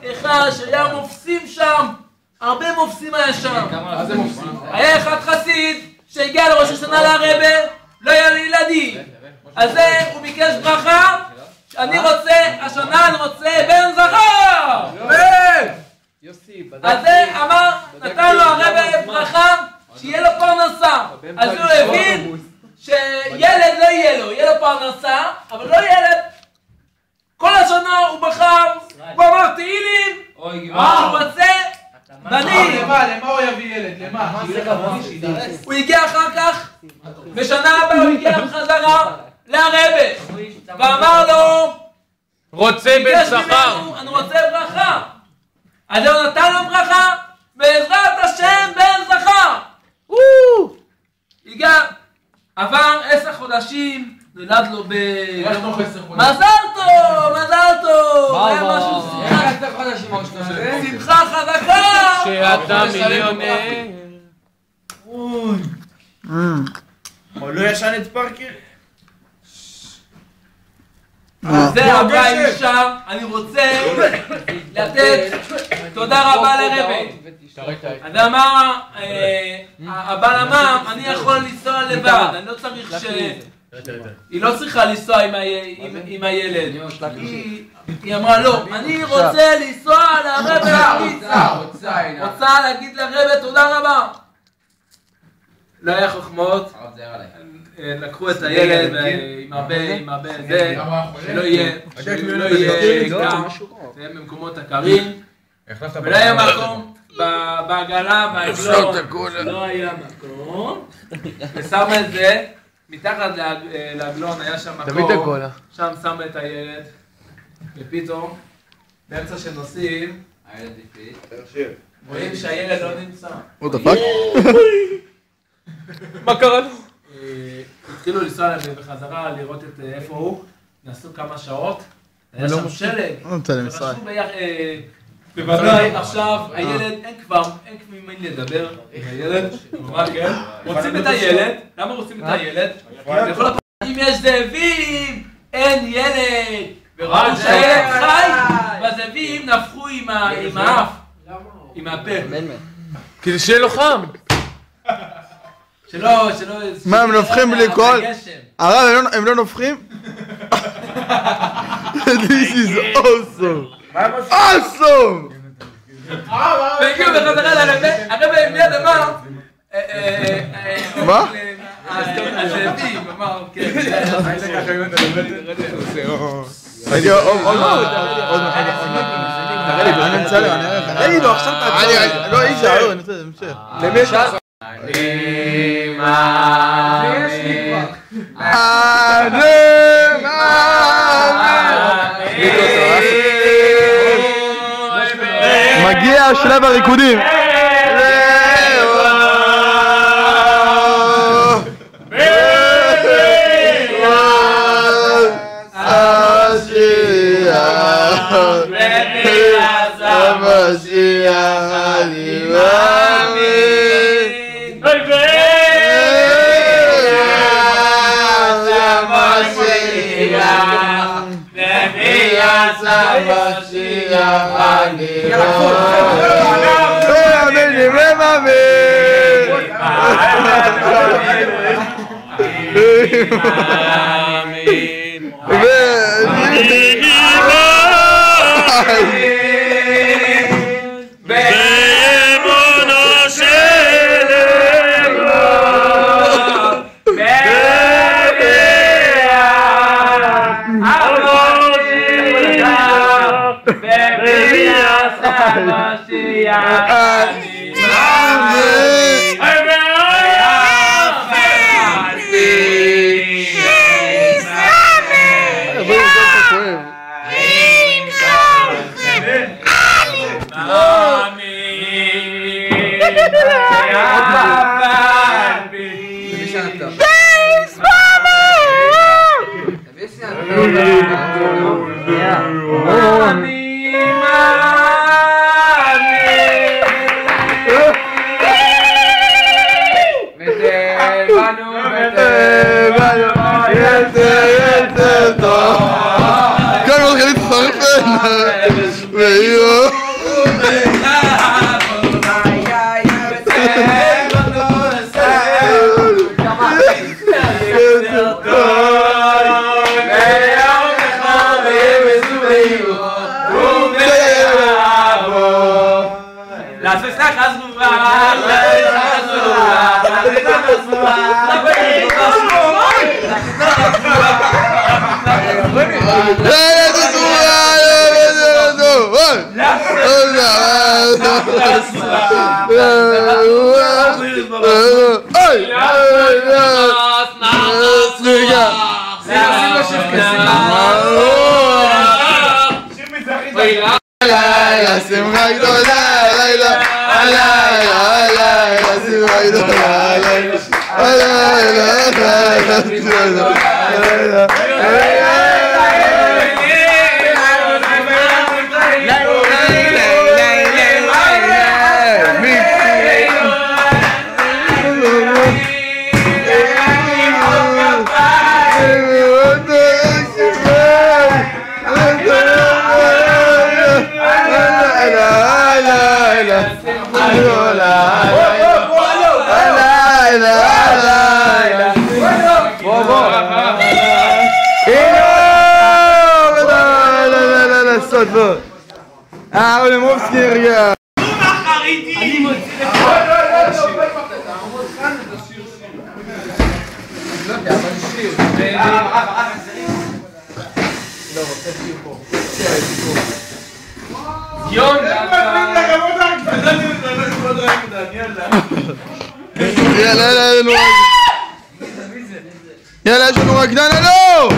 היה אחד שהיה מופסים שם, הרבה מופסים היה שם. היה אחד חסיד שהגיע לראש השנה לרבה, לא היה לי ילדים. אז הוא ביקש ברכה, אני רוצה, השנה אני רוצה בן זכר! אז זה אמר, נתן לו הרבה ברכה, שיהיה לו פרנסה. אז הוא הבין שילד לא יהיה לו, יהיה לו פרנסה, אבל לא ילד. כל השנה הוא בחר, הוא אמר תהילים, הוא רוצה בנים. למה הוא יביא ילד? למה? הוא הגיע אחר כך, בשנה הבאה הוא הגיע בחזרה לרבה, ואמר לו, רוצה בן זכר. אני רוצה ברכה. אז הוא נתן לו ברכה, בעזרת השם בן זכר. הגיע, עבר 10 חודשים, נולד לו מזל טוב, מזל טוב. היה משהו שמחה חזקה. שאתה מיליונר. הוא לא ישן את פארקר? זה הבא אישה, אני רוצה לתת תודה רבה לרבי. אז אמר, הבעל אמר, אני יכול לנסוע לבד, אני לא צריך היא לא צריכה לנסוע עם הילד. היא אמרה לא, אני רוצה לנסוע לרבי. רוצה להגיד לרבי תודה רבה. לא היה חוכמות. לקחו את הילד עם הרבה זה, שלא יהיה קר, זה במקומות הקרים, ולא היה מקום בעגלה, בעגלון, לא היה מקום, ושם את זה, מתחת לעגלון היה שם מקום, שם שם את הילד, ופתאום, באמצע שנוסעים, רואים שהילד לא נמצא. מה קרה לו? התחילו לנסוע בחזרה לראות את איפה הוא, נסעו כמה שעות, היה שם שלג, ורשו בוודאי עכשיו הילד, אין כבר מי לדבר עם הילד, רוצים את הילד, למה רוצים את הילד? אם יש זאבים, אין ילד, וראו שהילד חי, והזאבים נפחו עם האף, עם הפה. כדי שיהיה לו חם. שלא... מה, הם נופחים בלי קול? הרב, הם לא נופחים? This is awesome! awesome! והגיעו בחזרה לרבה, הרבה מיד אמר... מה? הזאבים, אמר, כן. רגע, עוד אני נמצא לו, אני אראה לך. תראי לו, עכשיו תעצור. לא, אי אפשר, אני רוצה, תמשיך. למי יש לך? מגיע שלב הריקודים. שמחה גדולה, לילה, הלילה, שמחה גדולה, לילה, אהרון מובסקי רגע אני מוציא יאללה, יש לנו רקדן, הלו!